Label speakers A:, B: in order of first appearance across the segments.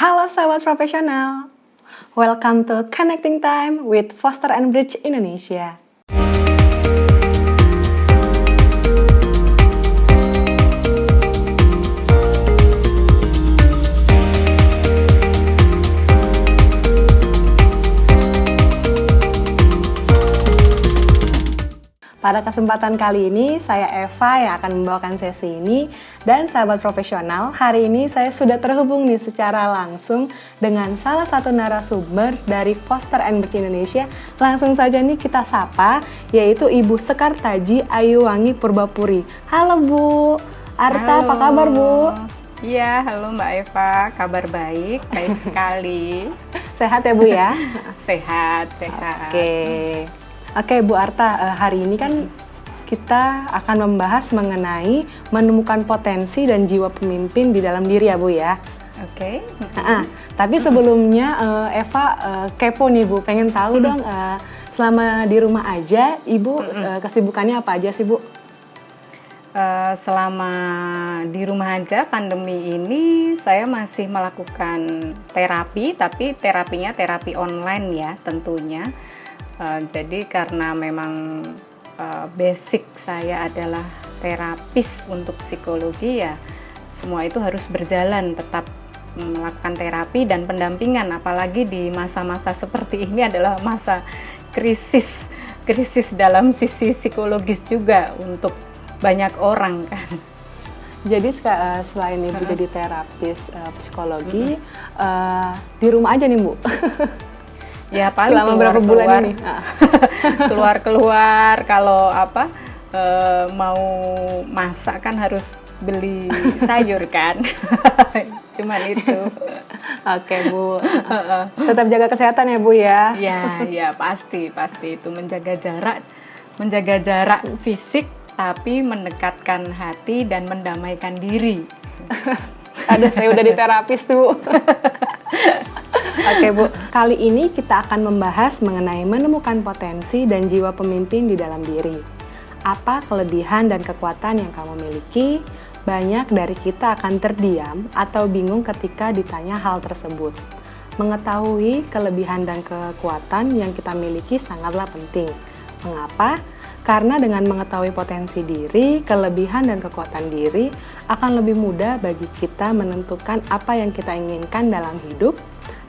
A: Halo sahabat profesional, welcome to Connecting Time with Foster and Bridge Indonesia. Pada kesempatan kali ini, saya Eva yang akan membawakan sesi ini. Dan sahabat profesional, hari ini saya sudah terhubung nih secara langsung dengan salah satu narasumber dari Foster and Bridge Indonesia. Langsung saja nih kita sapa, yaitu Ibu Sekar Taji Ayuwangi Purbapuri. Halo Bu, Arta, apa kabar Bu?
B: Iya, halo Mbak Eva, kabar baik sekali.
A: Sehat ya Bu ya?
B: Sehat.
A: Oke Bu Arta, hari ini kan kita akan membahas mengenai menemukan potensi dan jiwa pemimpin di dalam diri ya Bu ya.
B: Oke.
A: Tapi sebelumnya Eva kepo nih Bu, pengen tahu dong selama di rumah aja Ibu kesibukannya apa aja sih Bu?
B: Selama di rumah aja pandemi ini saya masih melakukan terapi, tapi terapinya terapi online ya tentunya. Jadi karena memang basic saya adalah terapis untuk psikologi ya, semua itu harus berjalan, tetap melakukan terapi dan pendampingan, apalagi di masa-masa seperti ini adalah masa krisis dalam sisi psikologis juga untuk banyak orang kan.
A: Jadi selain Ibu jadi terapis psikologi, di rumah aja nih Bu?
B: Ya paling
A: selama berapa bulan ini?
B: Keluar kalau mau masak kan harus beli sayur kan. Cuman itu.
A: Oke Bu. Tetap jaga kesehatan ya Bu ya.
B: Ya pasti itu menjaga jarak fisik tapi mendekatkan hati dan mendamaikan diri.
A: Saya udah di terapis tuh. Oke Bu, kali ini kita akan membahas mengenai menemukan potensi dan jiwa pemimpin di dalam diri. Apa kelebihan dan kekuatan yang kamu miliki? Banyak dari kita akan terdiam atau bingung ketika ditanya hal tersebut. Mengetahui kelebihan dan kekuatan yang kita miliki sangatlah penting. Mengapa? Karena dengan mengetahui potensi diri, kelebihan dan kekuatan diri akan lebih mudah bagi kita menentukan apa yang kita inginkan dalam hidup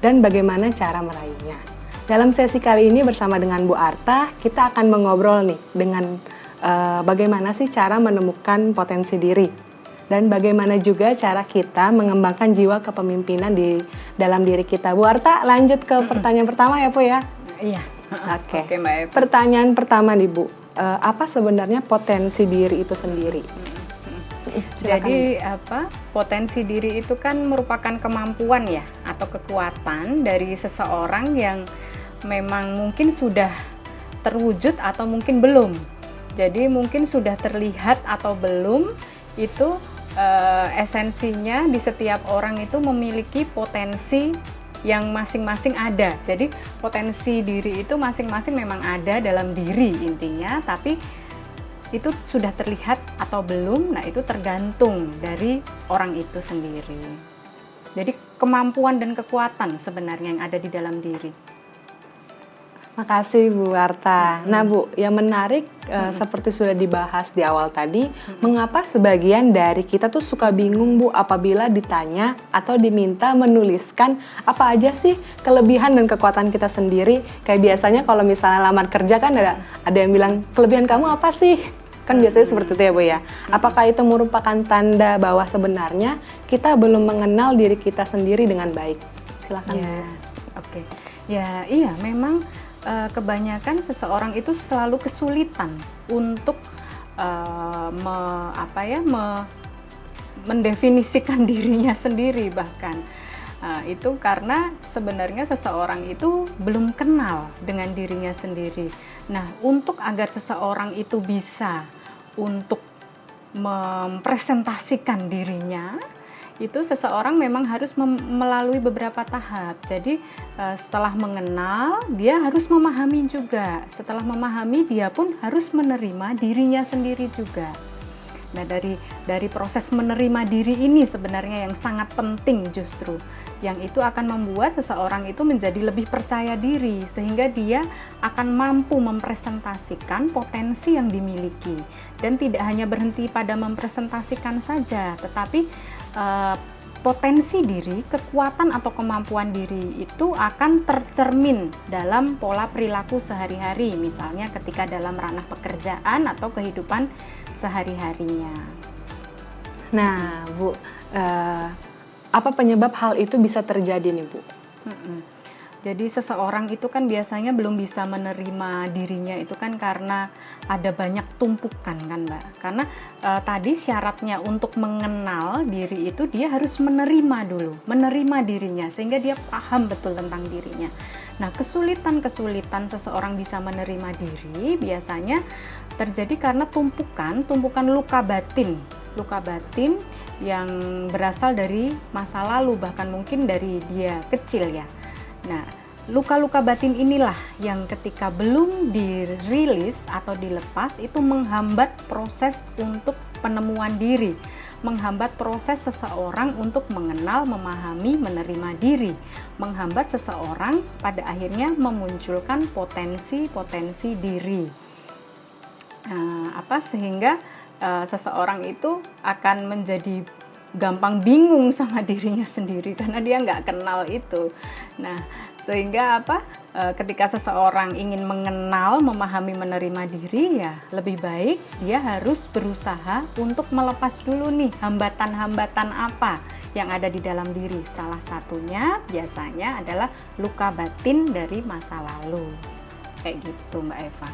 A: dan bagaimana cara meraihnya. Dalam sesi kali ini bersama dengan Bu Arta, kita akan mengobrol nih dengan bagaimana sih cara menemukan potensi diri dan bagaimana juga cara kita mengembangkan jiwa kepemimpinan di dalam diri kita. Bu Arta, lanjut ke pertanyaan pertama ya Bu ya?
B: Iya.
A: Oke
B: Mbak Eva.
A: Pertanyaan pertama nih Bu, apa sebenarnya potensi diri itu sendiri?
B: Jadi potensi diri itu kan merupakan kemampuan ya atau kekuatan dari seseorang yang memang mungkin sudah terwujud atau mungkin belum. Jadi mungkin sudah terlihat atau belum, itu esensinya di setiap orang itu memiliki potensi yang masing-masing ada. Jadi potensi diri itu masing-masing memang ada dalam diri intinya, tapi itu sudah terlihat atau belum, nah itu tergantung dari orang itu sendiri. Jadi kemampuan dan kekuatan sebenarnya yang ada di dalam diri.
A: Makasih Bu Arta. Nah Bu, yang menarik seperti sudah dibahas di awal tadi, mengapa sebagian dari kita tuh suka bingung Bu apabila ditanya atau diminta menuliskan apa aja sih kelebihan dan kekuatan kita sendiri. Kayak biasanya kalau misalnya lamar kerja kan ada yang bilang, kelebihan kamu apa sih? Kan biasanya seperti itu ya Bu ya. Apakah itu merupakan tanda bahwa sebenarnya kita belum mengenal diri kita sendiri dengan baik? Silakan.
B: Ya, oke. Ya, iya memang kebanyakan seseorang itu selalu kesulitan untuk mendefinisikan dirinya sendiri bahkan. Itu karena sebenarnya seseorang itu belum kenal dengan dirinya sendiri. Nah, untuk agar seseorang itu bisa untuk mempresentasikan dirinya, itu seseorang memang harus melalui beberapa tahap. Jadi setelah mengenal, dia harus memahami juga. Setelah memahami, dia pun harus menerima dirinya sendiri juga. Nah, dari proses menerima diri ini sebenarnya yang sangat penting justru, yang itu akan membuat seseorang itu menjadi lebih percaya diri sehingga dia akan mampu mempresentasikan potensi yang dimiliki dan tidak hanya berhenti pada mempresentasikan saja, tetapi potensi diri, kekuatan atau kemampuan diri itu akan tercermin dalam pola perilaku sehari-hari, misalnya ketika dalam ranah pekerjaan atau kehidupan sehari-harinya.
A: Nah, Bu, apa penyebab hal itu bisa terjadi nih, Bu?
B: Jadi seseorang itu kan biasanya belum bisa menerima dirinya itu kan karena ada banyak tumpukan kan Mbak. Karena tadi syaratnya untuk mengenal diri itu dia harus menerima dulu, menerima dirinya sehingga dia paham betul tentang dirinya. Nah, kesulitan seseorang bisa menerima diri biasanya terjadi karena tumpukan luka batin yang berasal dari masa lalu, bahkan mungkin dari dia kecil ya. Nah, luka-luka batin inilah yang ketika belum dirilis atau dilepas itu menghambat proses untuk penemuan diri, menghambat proses seseorang untuk mengenal, memahami, menerima diri, menghambat seseorang pada akhirnya memunculkan potensi diri. Sehingga seseorang itu akan menjadi gampang bingung sama dirinya sendiri karena dia nggak kenal itu. Nah, sehingga ketika seseorang ingin mengenal, memahami, menerima diri, ya lebih baik dia harus berusaha untuk melepas dulu nih hambatan-hambatan apa yang ada di dalam diri. Salah satunya biasanya adalah luka batin dari masa lalu. Kayak gitu Mbak Eva.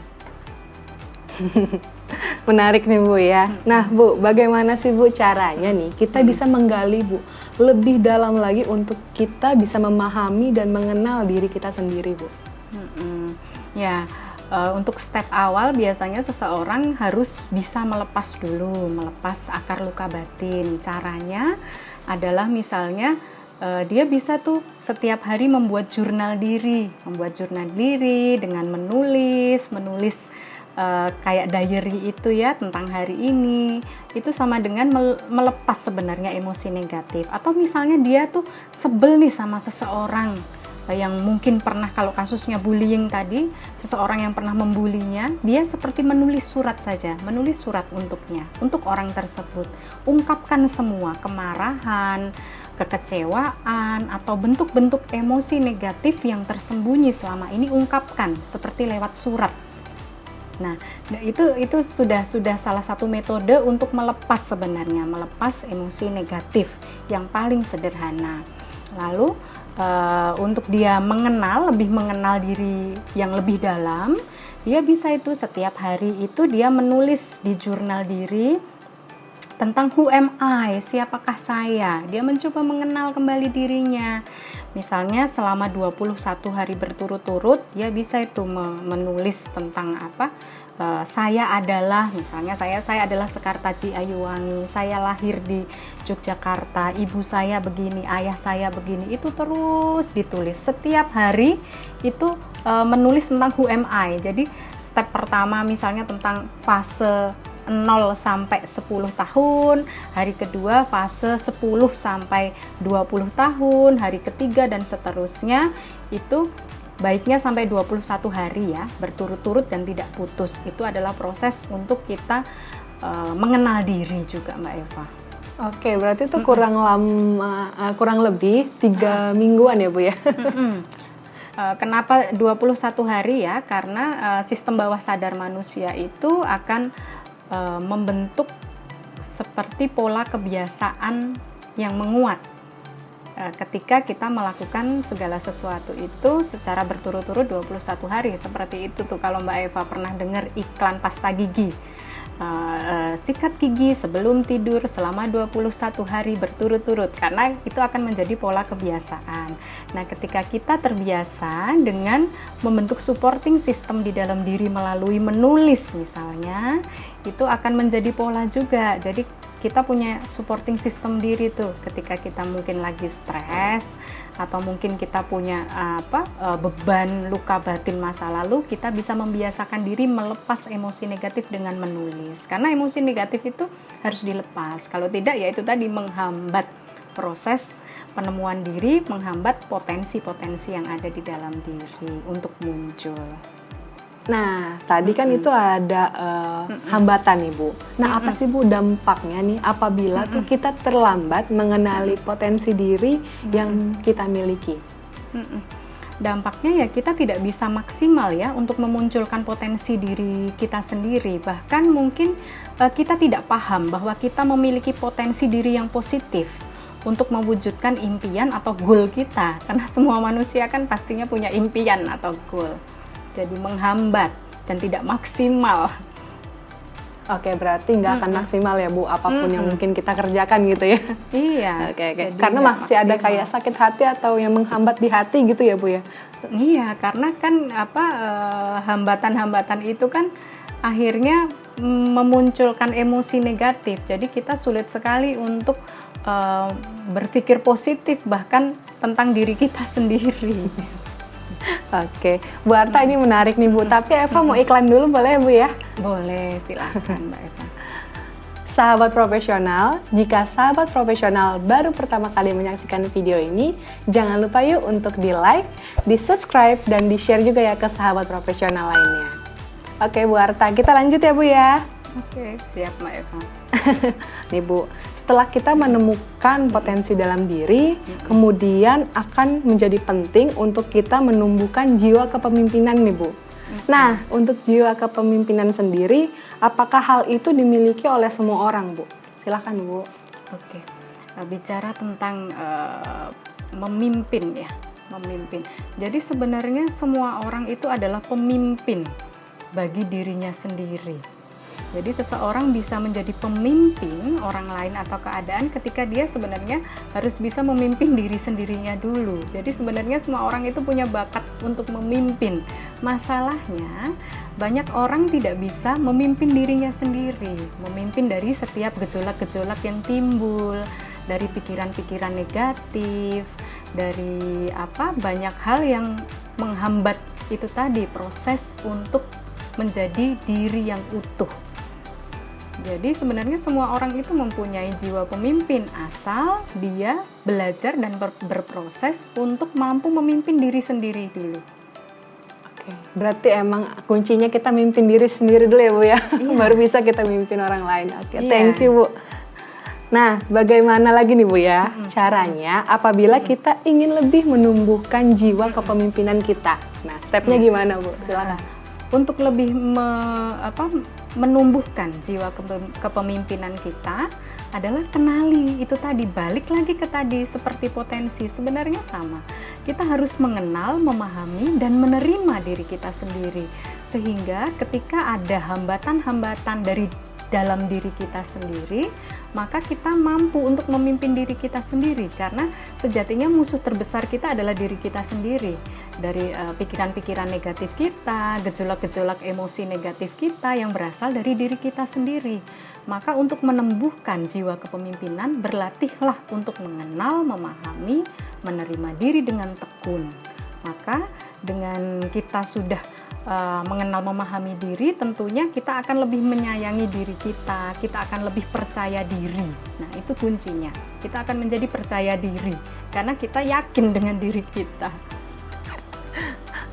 A: Menarik nih Bu ya. Nah Bu, bagaimana sih Bu caranya nih kita bisa menggali Bu lebih dalam lagi untuk kita bisa memahami dan mengenal diri kita sendiri Bu?
B: Untuk step awal biasanya seseorang harus bisa melepas akar luka batin. Caranya adalah misalnya dia bisa tuh setiap hari membuat jurnal diri dengan menulis kayak diary itu ya tentang hari ini. Itu sama dengan melepas sebenarnya emosi negatif. Atau misalnya dia tuh sebel nih sama seseorang yang mungkin pernah, kalau kasusnya bullying tadi, seseorang yang pernah membulinya, dia seperti menulis surat saja, menulis surat untuk orang tersebut. Ungkapkan semua kemarahan, kekecewaan, atau bentuk-bentuk emosi negatif yang tersembunyi selama ini, ungkapkan seperti lewat surat. Nah, itu sudah salah satu metode untuk melepas emosi negatif yang paling sederhana. Lalu untuk dia lebih mengenal diri yang lebih dalam, dia bisa itu setiap hari itu dia menulis di jurnal diri tentang who am I, siapakah saya. Dia mencoba mengenal kembali dirinya. Misalnya selama 21 hari berturut-turut, dia bisa itu menulis tentang saya adalah, misalnya saya adalah Sekartaji Ayuwangi, saya lahir di Yogyakarta, ibu saya begini, ayah saya begini. Itu terus ditulis setiap hari, itu menulis tentang who am I. Jadi step pertama misalnya tentang fase 0 sampai 10 tahun, hari kedua fase 10 sampai 20 tahun, hari ketiga dan seterusnya. Itu baiknya sampai 21 hari ya, berturut-turut dan tidak putus. Itu adalah proses untuk kita mengenal diri juga Mbak Eva.
A: Oke, berarti itu kurang lebih 3 mingguan ya Bu ya?
B: Kenapa 21 hari ya? Karena sistem bawah sadar manusia itu akan membentuk seperti pola kebiasaan yang menguat ketika kita melakukan segala sesuatu itu secara berturut-turut 21 hari. Seperti itu tuh kalau Mbak Eva pernah dengar iklan pasta gigi, sikat gigi sebelum tidur selama 21 hari berturut-turut, karena itu akan menjadi pola kebiasaan. Nah, ketika kita terbiasa dengan membentuk supporting system di dalam diri melalui menulis misalnya, itu akan menjadi pola juga. Jadi kita punya supporting system diri tuh ketika kita mungkin lagi stres atau mungkin kita punya beban luka batin masa lalu, kita bisa membiasakan diri melepas emosi negatif dengan menulis. Karena emosi negatif itu harus dilepas. Kalau tidak, ya itu tadi menghambat proses penemuan diri, menghambat potensi-potensi yang ada di dalam diri untuk muncul.
A: Nah, tadi kan itu ada hambatan nih Bu. Nah, apa sih Bu dampaknya nih apabila tuh kita terlambat mengenali potensi diri yang kita miliki?
B: Dampaknya ya kita tidak bisa maksimal ya untuk memunculkan potensi diri kita sendiri. Bahkan mungkin kita tidak paham bahwa kita memiliki potensi diri yang positif untuk mewujudkan impian atau goal kita. Karena semua manusia kan pastinya punya impian atau goal. Jadi menghambat dan tidak maksimal.
A: Oke, berarti nggak akan maksimal ya Bu, apapun yang mungkin kita kerjakan gitu ya.
B: Iya.
A: Oke. Karena masih ada kayak sakit hati atau yang menghambat di hati gitu ya Bu ya.
B: Iya, karena kan hambatan-hambatan itu kan akhirnya memunculkan emosi negatif. Jadi kita sulit sekali untuk berpikir positif bahkan tentang diri kita sendiri.
A: Oke, Bu Arta ini menarik nih Bu, tapi Eva mau iklan dulu boleh ya Bu ya?
B: Boleh, silakan Mbak Eva.
A: Sahabat profesional, jika sahabat profesional baru pertama kali menyaksikan video ini, jangan lupa yuk untuk di-like, di-subscribe, dan di-share juga ya ke sahabat profesional lainnya. Oke Bu Arta, kita lanjut ya Bu ya?
B: Oke, siap Mbak Eva.
A: Nih Bu, setelah kita menemukan potensi dalam diri, kemudian akan menjadi penting untuk kita menumbuhkan jiwa kepemimpinan nih Bu. Nah, untuk jiwa kepemimpinan sendiri, apakah hal itu dimiliki oleh semua orang Bu? Silakan Bu.
B: Oke, bicara tentang memimpin ya, memimpin. Jadi sebenarnya semua orang itu adalah pemimpin bagi dirinya sendiri. Jadi seseorang bisa menjadi pemimpin orang lain atau keadaan ketika dia sebenarnya harus bisa memimpin diri sendirinya dulu. Jadi sebenarnya semua orang itu punya bakat untuk memimpin. Masalahnya banyak orang tidak bisa memimpin dirinya sendiri. Memimpin dari setiap gejolak-gejolak yang timbul, dari pikiran-pikiran negatif, dari banyak hal yang menghambat itu tadi proses untuk menjadi diri yang utuh. Jadi sebenarnya semua orang itu mempunyai jiwa pemimpin asal dia belajar dan berproses untuk mampu memimpin diri sendiri dulu.
A: Oke, berarti emang kuncinya kita mimpin diri sendiri dulu ya Bu ya, baru bisa kita mimpin orang lain. Oke, thank you Bu. Nah, bagaimana lagi nih Bu ya caranya apabila kita ingin lebih menumbuhkan jiwa kepemimpinan kita? Nah, stepnya gimana Bu? Silakan.
B: Untuk lebih menumbuhkan jiwa kepemimpinan kita adalah kenali itu tadi, balik lagi ke tadi seperti potensi, sebenarnya sama. Kita harus mengenal, memahami, dan menerima diri kita sendiri sehingga ketika ada hambatan-hambatan dari dalam diri kita sendiri, maka kita mampu untuk memimpin diri kita sendiri karena sejatinya musuh terbesar kita adalah diri kita sendiri. Dari pikiran-pikiran negatif kita, gejolak-gejolak emosi negatif kita yang berasal dari diri kita sendiri. Maka untuk menumbuhkan jiwa kepemimpinan, berlatihlah untuk mengenal, memahami, menerima diri dengan tekun. Maka dengan kita sudah mengenal, memahami diri, tentunya kita akan lebih menyayangi diri kita akan lebih percaya diri. Nah, itu kuncinya. Kita akan menjadi percaya diri karena kita yakin dengan diri kita.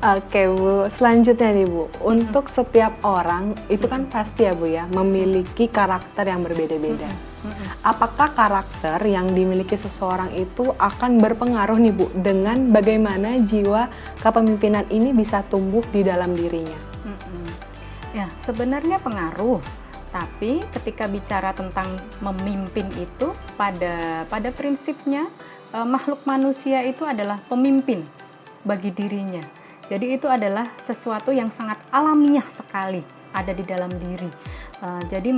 A: Oke Bu, selanjutnya nih Bu, untuk setiap orang itu kan pasti ya Bu ya memiliki karakter yang berbeda-beda. Apakah karakter yang dimiliki seseorang itu akan berpengaruh nih Bu dengan bagaimana jiwa kepemimpinan ini bisa tumbuh di dalam dirinya?
B: Ya, sebenarnya pengaruh. Tapi ketika bicara tentang memimpin itu pada prinsipnya makhluk manusia itu adalah pemimpin bagi dirinya. Jadi itu adalah sesuatu yang sangat alamiah sekali ada di dalam diri. Jadi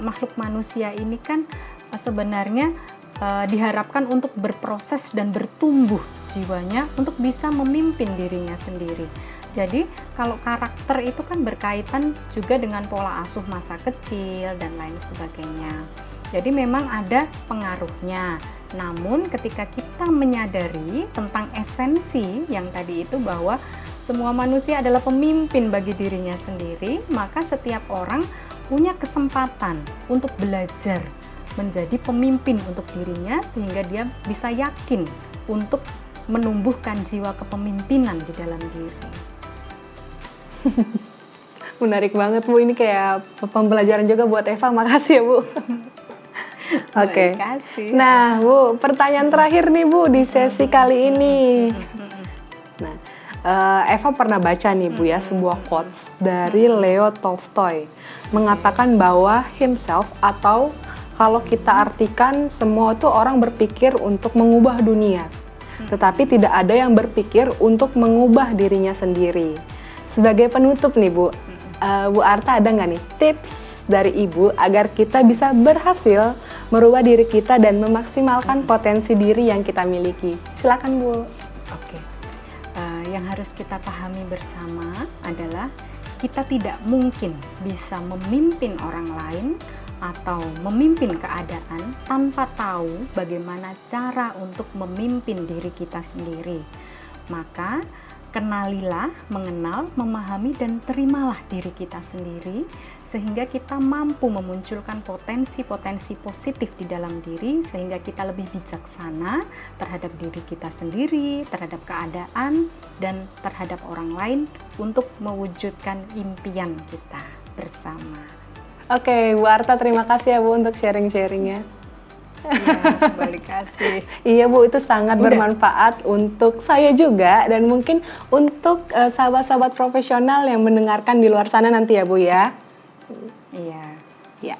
B: makhluk manusia ini kan sebenarnya diharapkan untuk berproses dan bertumbuh jiwanya untuk bisa memimpin dirinya sendiri. Jadi kalau karakter itu kan berkaitan juga dengan pola asuh masa kecil dan lain sebagainya. Jadi memang ada pengaruhnya. Namun ketika kita menyadari tentang esensi yang tadi itu, bahwa semua manusia adalah pemimpin bagi dirinya sendiri, maka setiap orang punya kesempatan untuk belajar menjadi pemimpin untuk dirinya, sehingga dia bisa yakin untuk menumbuhkan jiwa kepemimpinan di dalam diri.
A: Menarik banget Bu, ini kayak pembelajaran juga buat Eva. Makasih ya Bu. Oke. Nah Bu, pertanyaan terakhir nih Bu di sesi kali ini. Nah, Eva pernah baca nih Bu ya, sebuah quotes dari Leo Tolstoy mengatakan bahwa himself, atau kalau kita artikan, semua itu orang berpikir untuk mengubah dunia, tetapi tidak ada yang berpikir untuk mengubah dirinya sendiri. Sebagai penutup nih Bu, Bu Arta ada nggak nih tips dari Ibu agar kita bisa berhasil merubah diri kita dan memaksimalkan potensi diri yang kita miliki? Silakan Bu.
B: Oke. Yang harus kita pahami bersama adalah kita tidak mungkin bisa memimpin orang lain atau memimpin keadaan tanpa tahu bagaimana cara untuk memimpin diri kita sendiri. Maka kenalilah, mengenal, memahami, dan terimalah diri kita sendiri, sehingga kita mampu memunculkan potensi-potensi positif di dalam diri, sehingga kita lebih bijaksana terhadap diri kita sendiri, terhadap keadaan, dan terhadap orang lain untuk mewujudkan impian kita bersama.
A: Oke, Bu Arta, terima kasih ya Bu untuk sharing-sharingnya.
B: Iya, balik kasih.
A: Iya Bu, itu sangat bermanfaat untuk saya juga, dan mungkin untuk sahabat-sahabat profesional yang mendengarkan di luar sana nanti ya Bu ya.
B: Iya.
A: Ya.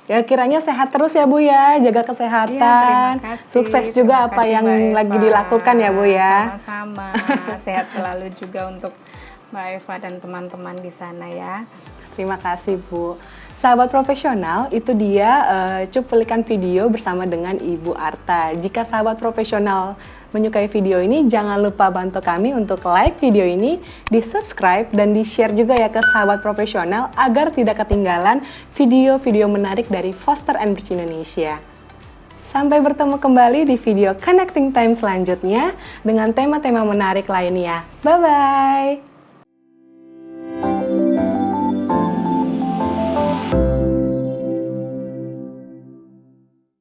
A: Ya, kiranya sehat terus ya Bu ya, jaga kesehatan.
B: Ya, terima kasih.
A: Sukses juga apa yang lagi dilakukan ya Bu ya.
B: Sama-sama. Sehat selalu juga untuk Mbak Eva dan teman-teman di sana ya.
A: Terima kasih Bu. Sahabat profesional, itu dia cuplikan video bersama dengan Ibu Arta. Jika sahabat profesional menyukai video ini, jangan lupa bantu kami untuk like video ini, di-subscribe, dan di-share juga ya ke sahabat profesional agar tidak ketinggalan video-video menarik dari Foster & Bridge Indonesia. Sampai bertemu kembali di video Connecting Time selanjutnya dengan tema-tema menarik lainnya. Bye-bye!